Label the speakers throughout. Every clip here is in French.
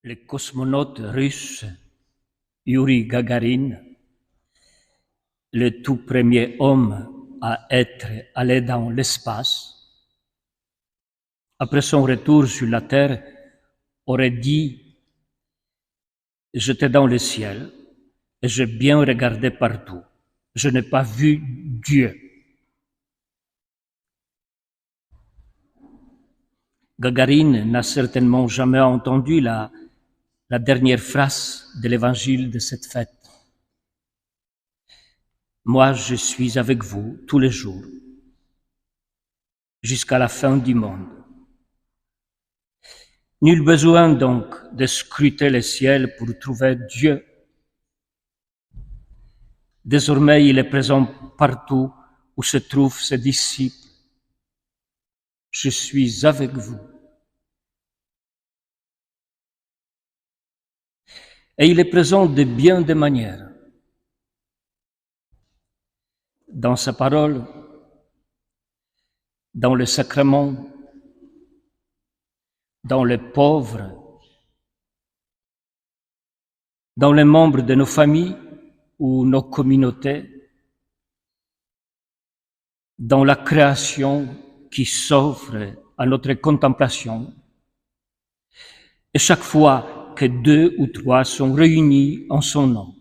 Speaker 1: Le cosmonaute russe Yuri Gagarin, le tout premier homme à être allé dans l'espace, après son retour sur la Terre, aurait dit « J'étais dans le ciel et j'ai bien regardé partout. Je n'ai pas vu Dieu. » Gagarine n'a certainement jamais entendu la dernière phrase de l'évangile de cette fête. Moi, je suis avec vous tous les jours, jusqu'à la fin du monde. Nul besoin donc de scruter le ciel pour trouver Dieu. Désormais, il est présent partout où se trouvent ses disciples. Je suis avec vous. Et il est présent de bien des manières. Dans sa parole, dans le sacrement, dans les pauvres, dans les membres de nos familles ou nos communautés, dans la création qui s'offre à notre contemplation. Et chaque fois que 2 ou 3 sont réunis en son nom.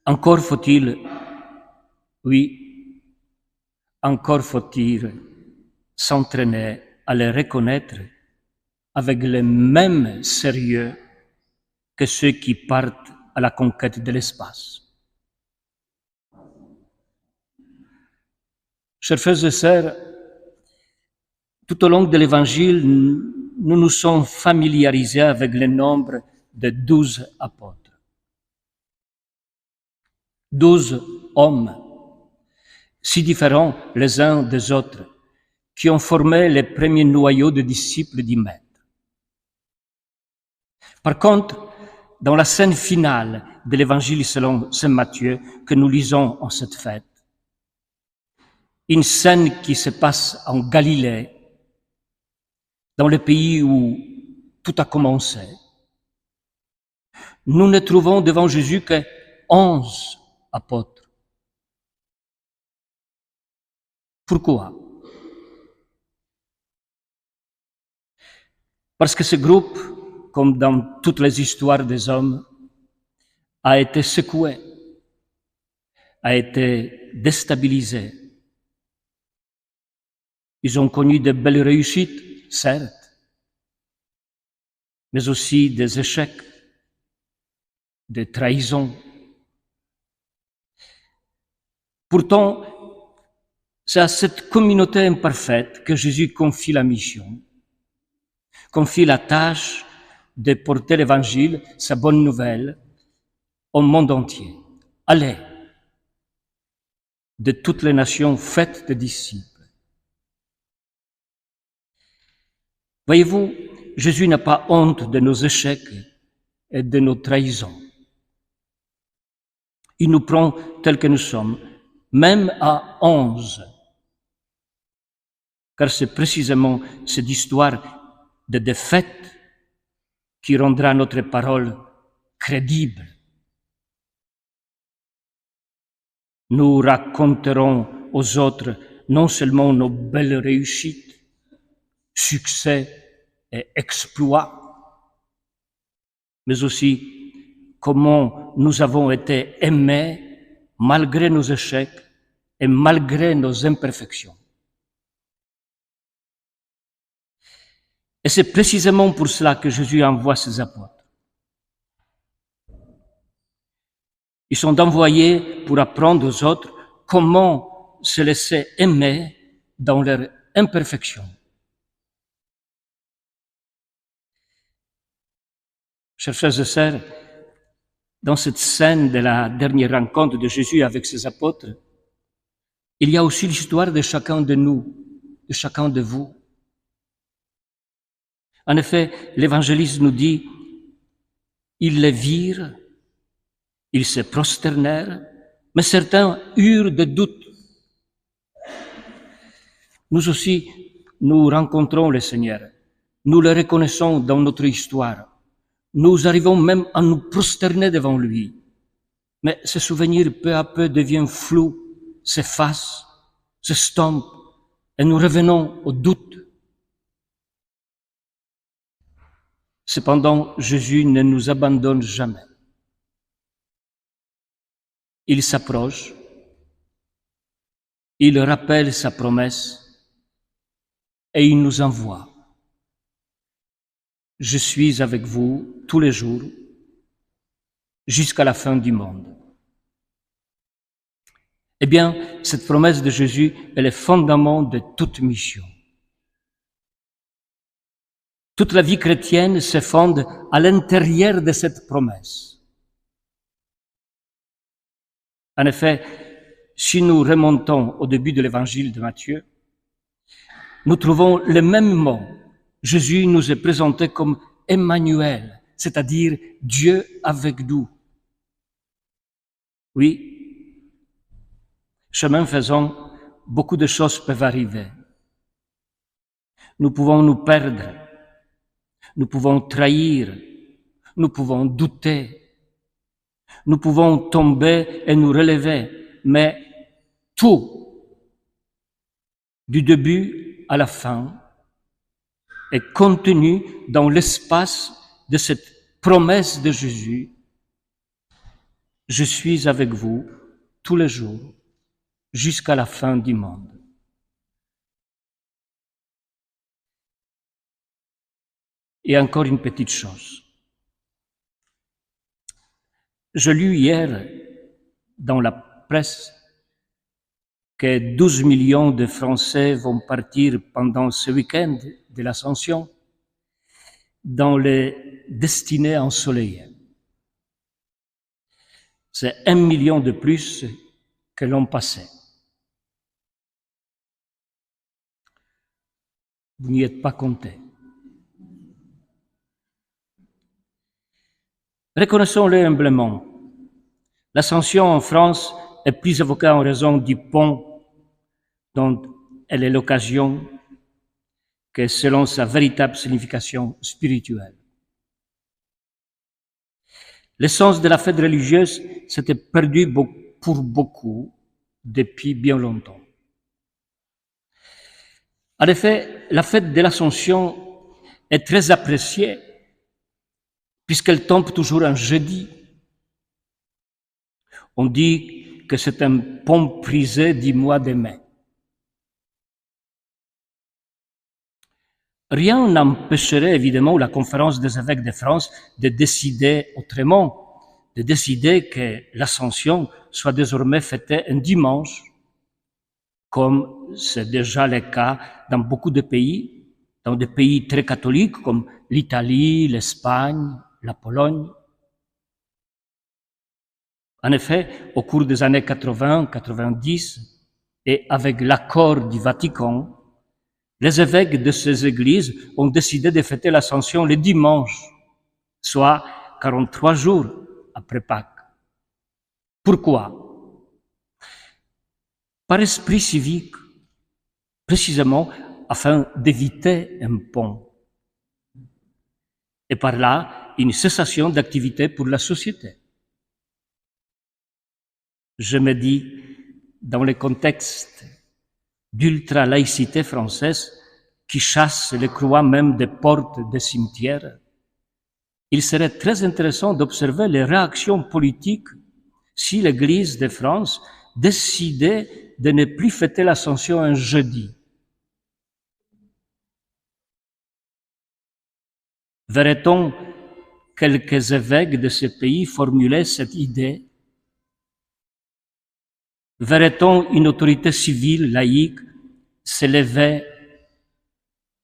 Speaker 1: Encore faut-il, oui, encore faut-il s'entraîner à les reconnaître avec le même sérieux que ceux qui partent à la conquête de l'espace. Chers frères et sœurs, tout au long de l'Évangile, nous nous sommes familiarisés avec le nombre de 12 apôtres. 12 hommes, si différents les uns des autres, qui ont formé les premiers noyaux de disciples du Maître. Par contre, dans la scène finale de l'Évangile selon saint Matthieu que nous lisons en cette fête, une scène qui se passe en Galilée, dans le pays où tout a commencé, nous ne trouvons devant Jésus que 11 apôtres. Pourquoi? Parce que ce groupe, comme dans toutes les histoires des hommes, a été secoué, a été déstabilisé. Ils ont connu de belles réussites, certes, mais aussi des échecs, des trahisons. Pourtant, c'est à cette communauté imparfaite que Jésus confie la mission, confie la tâche de porter l'Évangile, sa bonne nouvelle, au monde entier. Allez, de toutes les nations, faites des disciples. Voyez-vous, Jésus n'a pas honte de nos échecs et de nos trahisons. Il nous prend tels que nous sommes, même à 11. Car c'est précisément cette histoire de défaite qui rendra notre parole crédible. Nous raconterons aux autres non seulement nos belles réussites, succès et exploits, mais aussi comment nous avons été aimés malgré nos échecs et malgré nos imperfections. Et c'est précisément pour cela que Jésus envoie ses apôtres. Ils sont envoyés pour apprendre aux autres comment se laisser aimer dans leur imperfection. Chers frères et sœurs, dans cette scène de la dernière rencontre de Jésus avec ses apôtres, il y a aussi l'histoire de chacun de nous, de chacun de vous. En effet, l'évangéliste nous dit, ils les virent, ils se prosternèrent, mais certains eurent des doutes. Nous aussi, nous rencontrons le Seigneur Nous le reconnaissons dans notre histoire. Nous arrivons même à nous prosterner devant lui. Mais ce souvenir peu à peu devient flou, s'efface, s'estompe, et nous revenons au doute. Cependant, Jésus ne nous abandonne jamais. Il s'approche, il rappelle sa promesse et il nous envoie. Je suis avec vous tous les jours jusqu'à la fin du monde. Eh bien, cette promesse de Jésus est le fondement de toute mission. Toute la vie chrétienne se fonde à l'intérieur de cette promesse. En effet, si nous remontons au début de l'évangile de Matthieu, nous trouvons le même mot. Jésus nous est présenté comme Emmanuel, c'est-à-dire Dieu avec nous. Oui, chemin faisant, beaucoup de choses peuvent arriver. Nous pouvons nous perdre, nous pouvons trahir, nous pouvons douter, nous pouvons tomber et nous relever, mais tout, du début à la fin, est contenu dans l'espace de cette promesse de Jésus. Je suis avec vous tous les jours jusqu'à la fin du monde. Et encore une petite chose. Je lus hier dans la presse que 12 millions de Français vont partir pendant ce week-end de l'Ascension dans les destinées ensoleillées. C'est 1 million de plus que l'an passé. Vous n'y êtes pas comptés. Reconnaissons-le humblement. L'Ascension en France est plus évoquée en raison du pont dont elle est l'occasion que selon sa véritable signification spirituelle. L'essence de la fête religieuse s'était perdue pour beaucoup depuis bien longtemps. En effet, la fête de l'Ascension est très appréciée puisqu'elle tombe toujours un jeudi. On dit que c'est un pont prisé du mois de mai. Rien n'empêcherait évidemment la conférence des évêques de France de décider autrement, de décider que l'Ascension soit désormais fêtée un dimanche, comme c'est déjà le cas dans beaucoup de pays, dans des pays très catholiques comme l'Italie, l'Espagne, la Pologne. En effet, au cours des années 80-90, et avec l'accord du Vatican, les évêques de ces églises ont décidé de fêter l'Ascension le dimanche, soit 43 jours après Pâques. Pourquoi? Par esprit civique, précisément afin d'éviter un pont, et par là une cessation d'activité pour la société. Je me dis, dans le contexte d'ultra-laïcité française qui chasse les croix même des portes des cimetières, il serait très intéressant d'observer les réactions politiques si l'Église de France décidait de ne plus fêter l'Ascension un jeudi. Verrait-on quelques évêques de ce pays formuler cette idée? Verrait-on une autorité civile laïque s'élever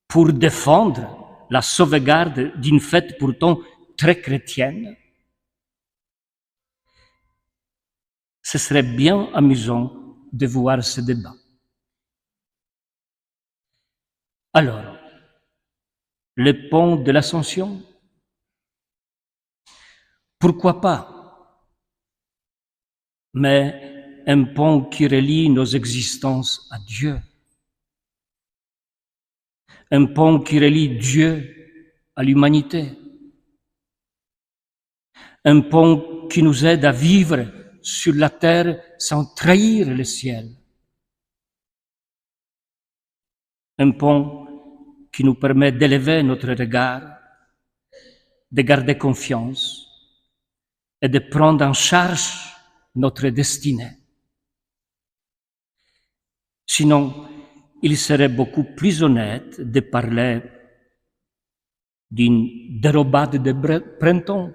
Speaker 1: pour défendre la sauvegarde d'une fête pourtant très chrétienne? Ce serait bien amusant de voir ce débat. Alors, le pont de l'Ascension? Pourquoi pas? Mais un pont qui relie nos existences à Dieu. un pont qui relie Dieu à l'humanité, un pont qui nous aide à vivre sur la terre sans trahir le ciel, un pont qui nous permet d'élever notre regard, de garder confiance et de prendre en charge notre destinée. Sinon, il serait beaucoup plus honnête de parler d'une dérobade de printemps